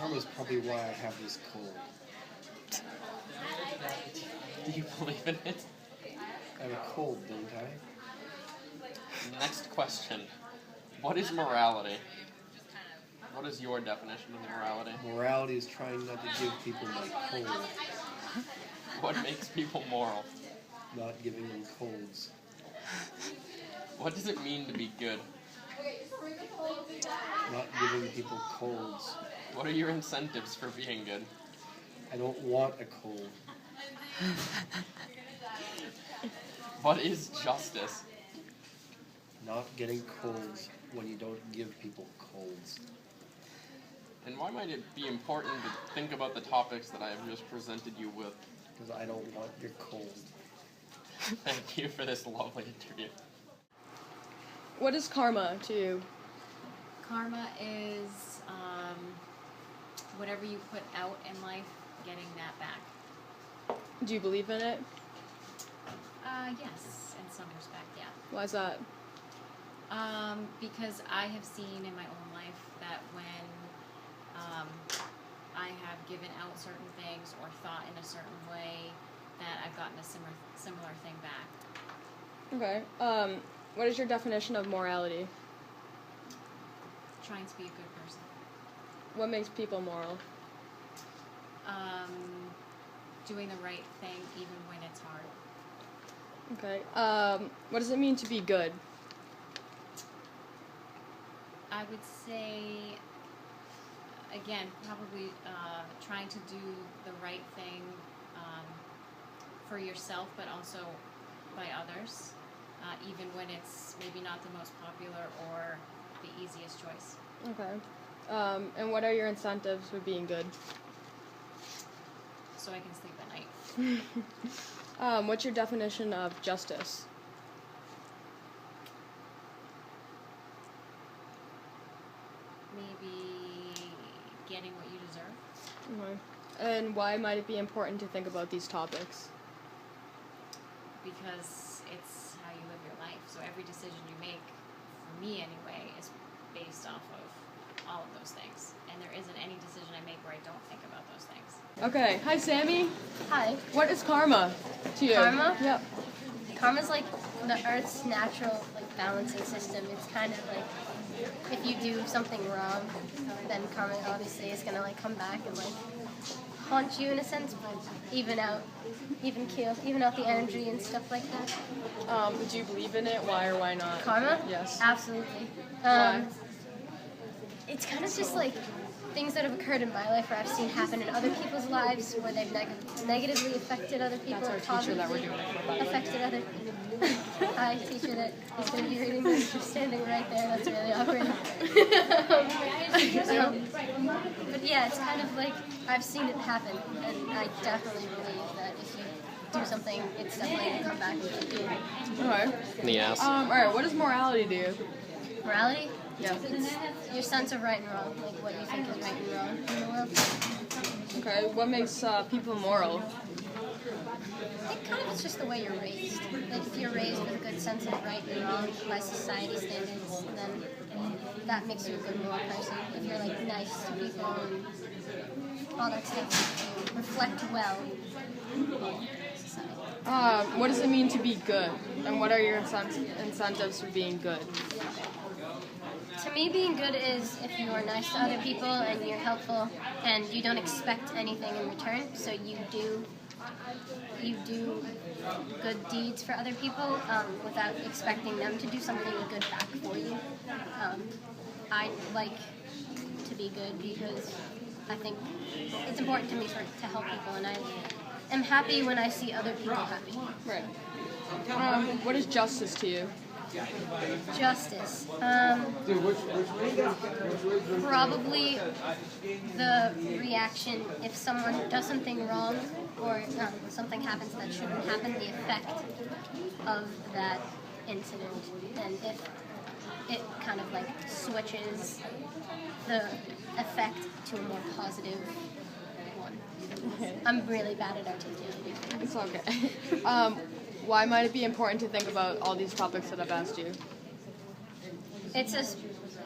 karma's probably why I have this cold. Do you believe in it? I have a cold, don't I? Next question. What is morality? What is your definition of morality? Morality is trying not to give people my cold, What makes people moral? not giving them colds. What does it mean to be good? Not giving people colds. What are your incentives for being good? I don't want a cold. What is justice? Not getting colds when you don't give people colds. And why might it be important to think about the topics that I have just presented you with? Because I don't want your cold. Thank you for this lovely interview. What is karma to you? Karma is whatever you put out in life, getting that back. Do you believe in it? Yes, in some respect, yeah. Why is that? Because I have seen in my own life that when I have given out certain things or thought in a certain way, that I've gotten a similar thing back. Okay. What is your definition of morality? Trying to be a good person. What makes people moral? Doing the right thing even when it's hard. Okay. What does it mean to be good? I would say, again, probably trying to do the right thing for yourself, but also by others, even when it's maybe not the most popular or the easiest choice. Okay. And what are your incentives for being good? So I can sleep at night. What's your definition of justice? Maybe getting what you deserve. Okay. And why might it be important to think about these topics? Because it's how you live your life. So every decision you make, for me anyway, is based off of all of those things. And there isn't any decision I make where I don't think about those things. Okay. Hi, Sammy. Hi. What is karma to you? Karma? Yep. Karma's like the Earth's natural balancing system. It's kind of like if you do something wrong, then karma obviously is gonna come back and haunt you in a sense, but even out the energy and stuff like that. Do you believe in it? Why or why not? Karma? Yes. Absolutely. Why? It's kind of just things that have occurred in my life where I've seen happen in other people's lives where they've negatively affected other people. That's our teacher that we're doing it for, by the way. Affected other Hi, teacher that is going to be reading this. You're standing right there. That's really awkward. But yeah, it's kind of I've seen it happen, and I definitely believe that if you do something, it's definitely going to come back and hit you. Okay. Yes. Alright, what does morality do? Morality? Yeah. It's your sense of right and wrong, what you think is right and wrong in the world. Okay, what makes people moral? I think kind of it's just the way you're raised. If you're raised with a good sense of right and wrong by society standards, then that makes you a good moral person. If you're nice to people and all that stuff, you reflect well in society. What does it mean to be good? And what are your incentives for being good? To me, being good is if you are nice to other people and you're helpful and you don't expect anything in return, so you do good deeds for other people without expecting them to do something good back for you. I like to be good because I think it's important to me to help people, and I am happy when I see other people happy. Right. What is justice to you? Justice. Probably the reaction if someone does something wrong or something happens that shouldn't happen, the effect of that incident. And if it kind of switches the effect to a more positive one. I'm really bad at articulating. It's okay. Why might it be important to think about all these topics that I've asked you? It's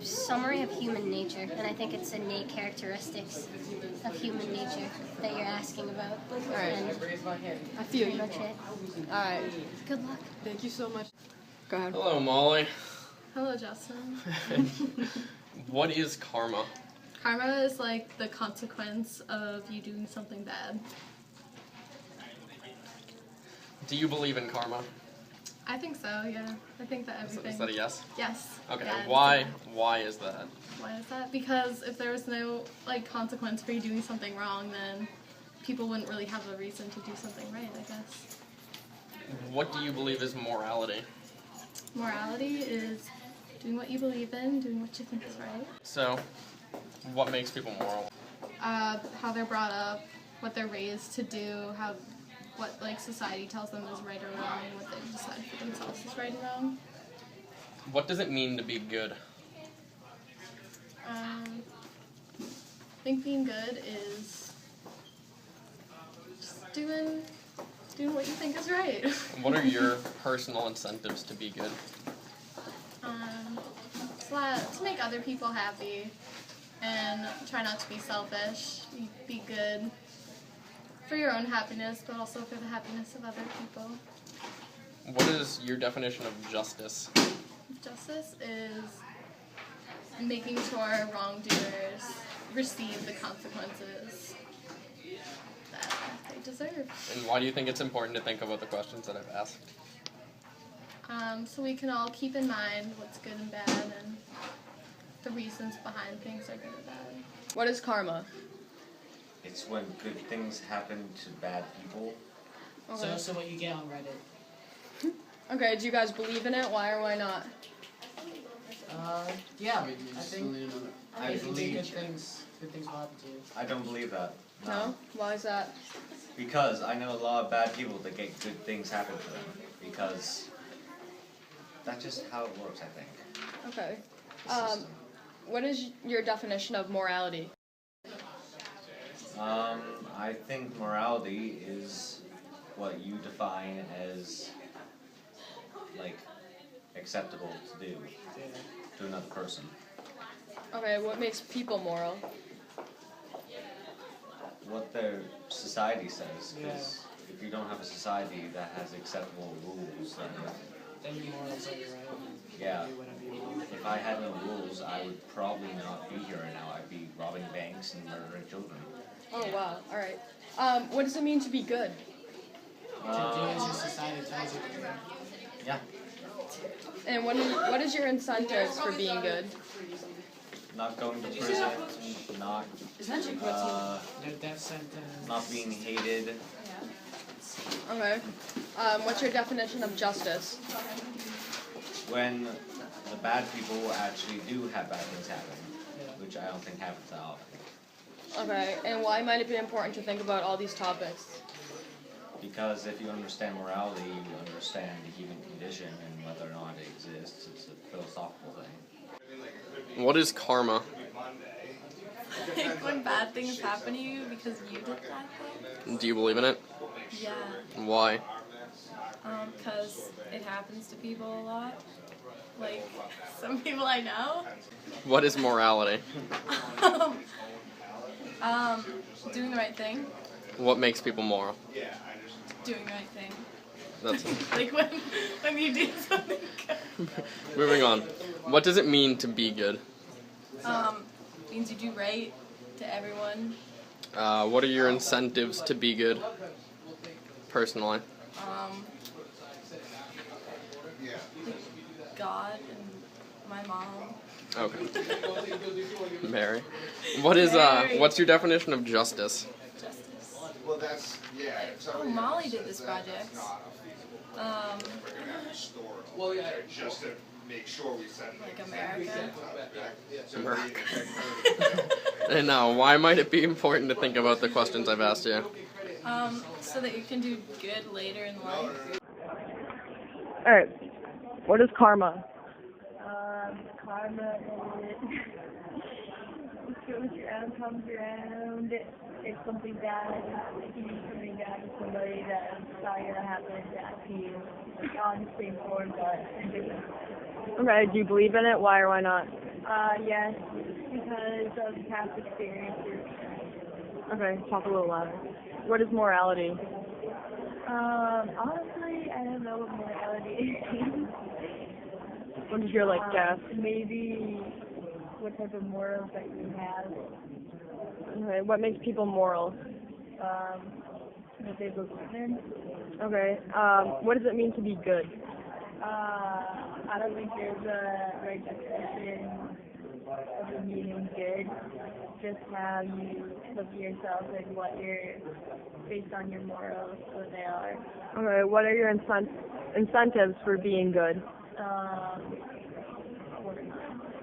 summary of human nature, and I think it's innate characteristics of human nature that you're asking about. Alright. And I feel pretty you. much it. Alright. Good luck. Thank you so much. Go ahead. Hello, Molly. Hello, Justin. What is karma? Karma is like the consequence of you doing something bad. Do you believe in karma? I think so, yeah. I think that everything. Is that a yes? Yes. Okay. Yeah, Why? Why is that? Why is that? Because if there was no like consequence for you doing something wrong, then people wouldn't really have a reason to do something right, I guess. What do you believe is morality? Morality is doing what you believe in, doing what you think is right. So, what makes people moral? How they're brought up, what they're raised to do, what like society tells them is right or wrong, what they decide for themselves is right and wrong. What does it mean to be good? I think being good is just doing what you think is right. What are your personal incentives to be good? To make other people happy and try not to be selfish. Be good for your own happiness, but also for the happiness of other people. What is your definition of justice? Justice is making sure wrongdoers receive the consequences that they deserve. And why do you think it's important to think about the questions that I've asked? So we can all keep in mind what's good and bad and the reasons behind things are good or bad. What is karma? It's when good things happen to bad people. Okay. So what you get on Reddit. Okay, do you guys believe in it? Why or why not? Yeah, I think I if you do believe. good things will happen to you. I don't believe that. No? Why is that? Because I know a lot of bad people that get good things happen to them. Because that's just how it works, I think. Okay. The system. What is your definition of morality? I think morality is what you define as like acceptable to do to another person. Okay, what makes people moral? What their society says, because if you don't have a society that has acceptable rules, Then your morals are your right. yeah. You do whatever you want. If I had no rules, I would probably not be here right now. I'd be robbing banks and murdering children. Oh wow, alright. What does it mean to be good? To do as your society tells you to do. Yeah. And what is your incentives for being good? Not going to prison, not Their death sentence. not being hated. Okay. What's your definition of justice? When the bad people actually do have bad things happen, which I don't think happens that often. Okay, and why might it be important to think about all these topics? Because if you understand morality, you understand the human condition and whether or not it exists. It's a philosophical thing. What is karma? Like when bad things happen to you because you did bad things? Do you believe in it? Yeah, Why? because it happens to people a lot. Like some people I know. What is morality? Doing the right thing. What makes people moral? Doing the right thing. That's Like when you do something good. moving on. What does it mean to be good? Means you do right to everyone. What are your incentives to be good? Personally. God and my mom. Okay. Mary. What is Mary. what's your definition of justice? Justice. Well, that's, yeah. Oh, Molly did this project. Well, yeah. Just to make sure we send Like America. America. And why might it be important to think about the questions I've asked you? So that you can do good later in life. Alright. What is karma? Karma is what goes around comes around. If something bad, if you do something bad to somebody that is not going to happen back to you on the same form, but in different. Okay, do you believe in it? Why or why not? Yes, because of past experiences. Okay, talk a little louder. What is morality? Honestly, I don't know what morality is. What is your guess? Maybe what type of morals that you have. Okay, what makes people moral? What they believe in. Okay, what does it mean to be good? I don't think there's a right definition of the meaning good. Just how you look at yourself and what you're, based on your morals, what they are. Okay, what are your incentives for being good?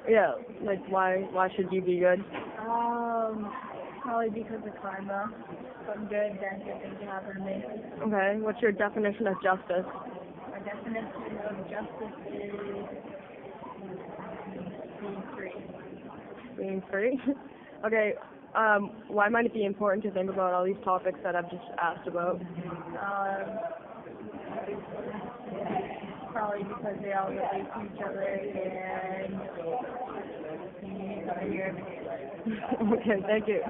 Yeah, why should you be good? Probably because of karma. If I'm good, then good things happen to me. Okay, what's your definition of justice? My definition of justice is being free. Being free? Okay, why might it be important to think about all these topics that I've just asked about? Probably because they all relate to each other and you use them in your everyday life. Okay, thank you.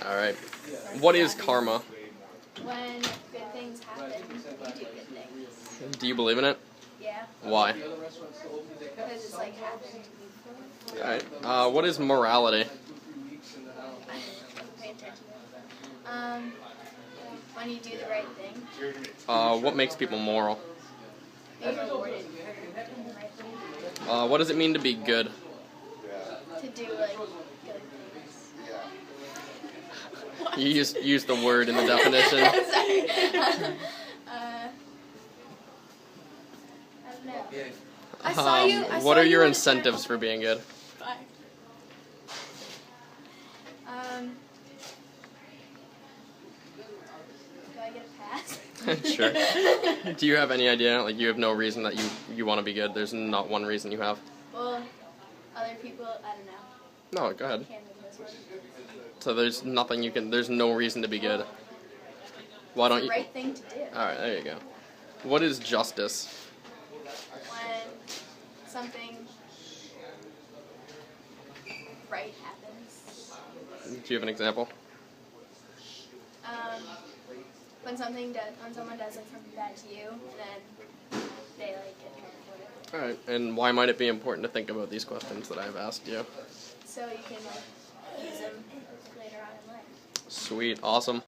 Alright. What is karma? When good things happen, you do good things. Do you believe in it? Yeah. Why? Because it's like happened to me. Alright. What is morality? Pay attention. When you do the right thing. What makes people moral? Being rewarded. What does it mean to be good? To do like good things. You use the word in the definition. Sorry. I don't know. I saw you. What are your incentives for being good? Bye. Do I get a pass? Sure. Do you have any idea? You have no reason that you want to be good? There's not one reason you have? Well, other people, I don't know. No, go ahead. Can't think of this one. So there's nothing there's no reason to be good. Why don't It's you? the right thing to do. Alright, there you go. What is justice? When something right happens. Do you have an example? When someone does like something bad to you, then they like get hurt for it. Alright, and why might it be important to think about these questions that I've asked you? So you can like use them later on in life. Sweet, awesome.